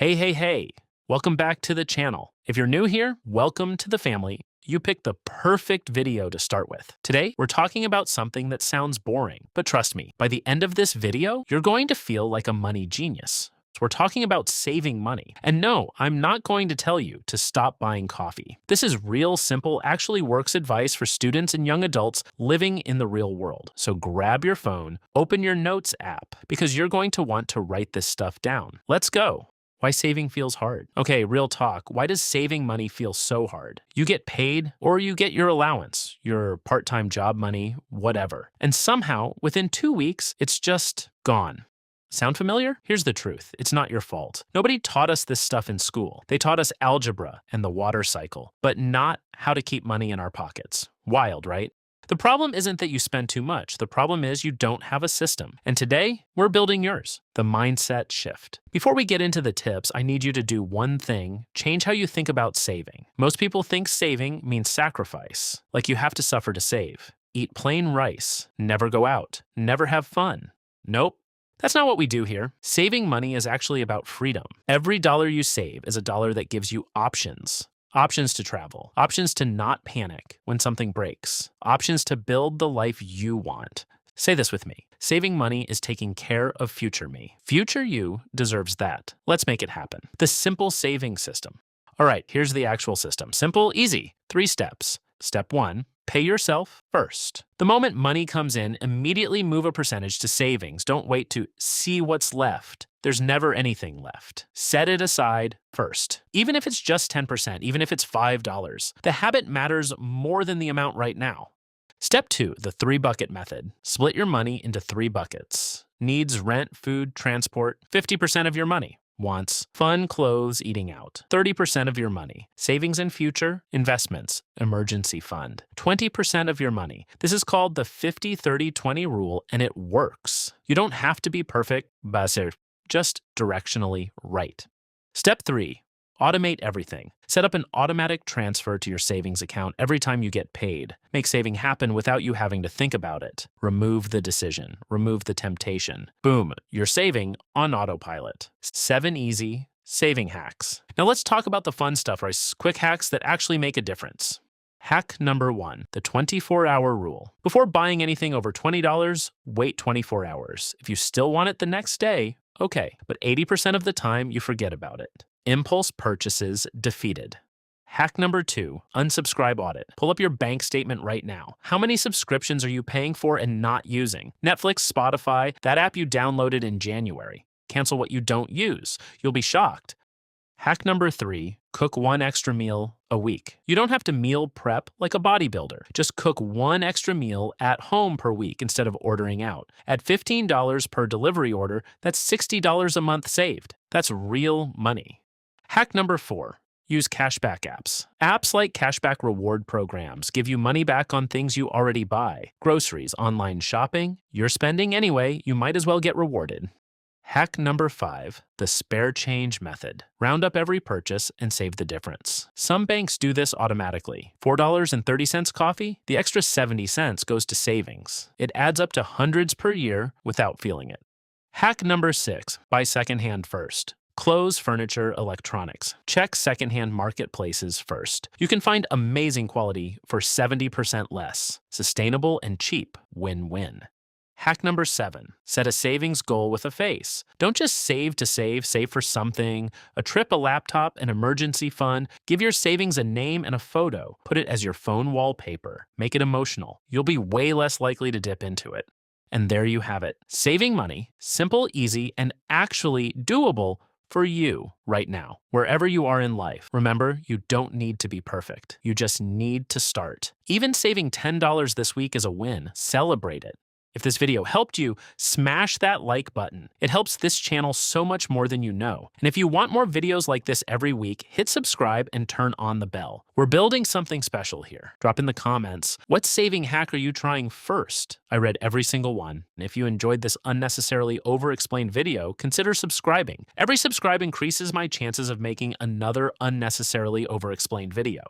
Hey. Welcome back to the channel. If you're new here, welcome to the family. You picked the perfect video to start with. Today, we're talking about something that sounds boring, but trust me, by the end of this video, you're going to feel like a money genius. So we're talking about saving money. And no, I'm not going to tell you to stop buying coffee. This is real simple, actually works advice for students and young adults living in the real world. So grab your phone, open your notes app, because you're going to want to write this stuff down. Let's go. Why saving feels hard. Okay, real talk. Why does saving money feel so hard? You get paid or you get your allowance, your part-time job money, whatever. And somehow, within 2 weeks, it's just gone. Sound familiar? Here's the truth. It's not your fault. Nobody taught us this stuff in school. They taught us algebra and the water cycle, but not how to keep money in our pockets. Wild, right? The problem isn't that you spend too much. The problem is you don't have a system. And today, we're building yours, the mindset shift. Before we get into the tips, I need you to do one thing: change how you think about saving. Most people think saving means sacrifice, like you have to suffer to save. Eat plain rice, never go out, never have fun. Nope. That's not what we do here. Saving money is actually about freedom. Every dollar you save is a dollar that gives you options. Options to travel, options to not panic when something breaks, options to build the life you want. Say this with me. Saving money is taking care of future me. Future you deserves that. Let's make it happen. The simple saving system. All right, here's the actual system. Simple, easy. 3 steps. Step 1, pay yourself first. The moment money comes in, immediately move a percentage to savings. Don't wait to see what's left. There's never anything left. Set it aside first. Even if it's just 10%, even if it's $5, the habit matters more than the amount right now. Step 2, the 3-bucket method. Split your money into 3 buckets. Needs, rent, food, transport, 50% of your money. Wants, fun, clothes, eating out, 30% of your money. Savings and future, investments, emergency fund, 20% of your money. This is called the 50-30-20 rule, and it works. You don't have to be perfect, but just directionally right. Step 3, automate everything. Set up an automatic transfer to your savings account every time you get paid. Make saving happen without you having to think about it. Remove the decision. Remove the temptation. Boom, you're saving on autopilot. 7 easy saving hacks. Now let's talk about the fun stuff, or quick hacks that actually make a difference. Hack number 1, the 24-hour rule. Before buying anything over $20, wait 24 hours. If you still want it the next day, okay, but 80% of the time you forget about it. Impulse purchases defeated. Hack number 2, unsubscribe audit. Pull up your bank statement right now. How many subscriptions are you paying for and not using? Netflix, Spotify, that app you downloaded in January. Cancel what you don't use. You'll be shocked. Hack number 3, cook 1 extra meal a week. You don't have to meal prep like a bodybuilder. Just cook 1 extra meal at home per week instead of ordering out. At $15 per delivery order, that's $60 a month saved. That's real money. Hack number 4, use cashback apps. Apps like cashback reward programs give you money back on things you already buy. Groceries, online shopping, you're spending anyway, you might as well get rewarded. Hack number 5, the spare change method. Round up every purchase and save the difference. Some banks do this automatically. $4.30 coffee, the extra 70 cents goes to savings. It adds up to hundreds per year without feeling it. Hack number 6, buy secondhand first. Clothes, furniture, electronics. Check secondhand marketplaces first. You can find amazing quality for 70% less. Sustainable and cheap. Win-win. Hack number 7, set a savings goal with a face. Don't just save to save for something, a trip, a laptop, an emergency fund. Give your savings a name and a photo. Put it as your phone wallpaper. Make it emotional. You'll be way less likely to dip into it. And there you have it. Saving money, simple, easy, and actually doable for you right now, wherever you are in life. Remember, you don't need to be perfect. You just need to start. Even saving $10 this week is a win. Celebrate it. If this video helped you, smash that like button. It helps this channel so much more than you know. And if you want more videos like this every week, hit subscribe and turn on the bell. We're building something special here. Drop in the comments, what saving hack are you trying first? I read every single one. And if you enjoyed this unnecessarily over-explained video, consider subscribing. Every subscribe increases my chances of making another unnecessarily over-explained video.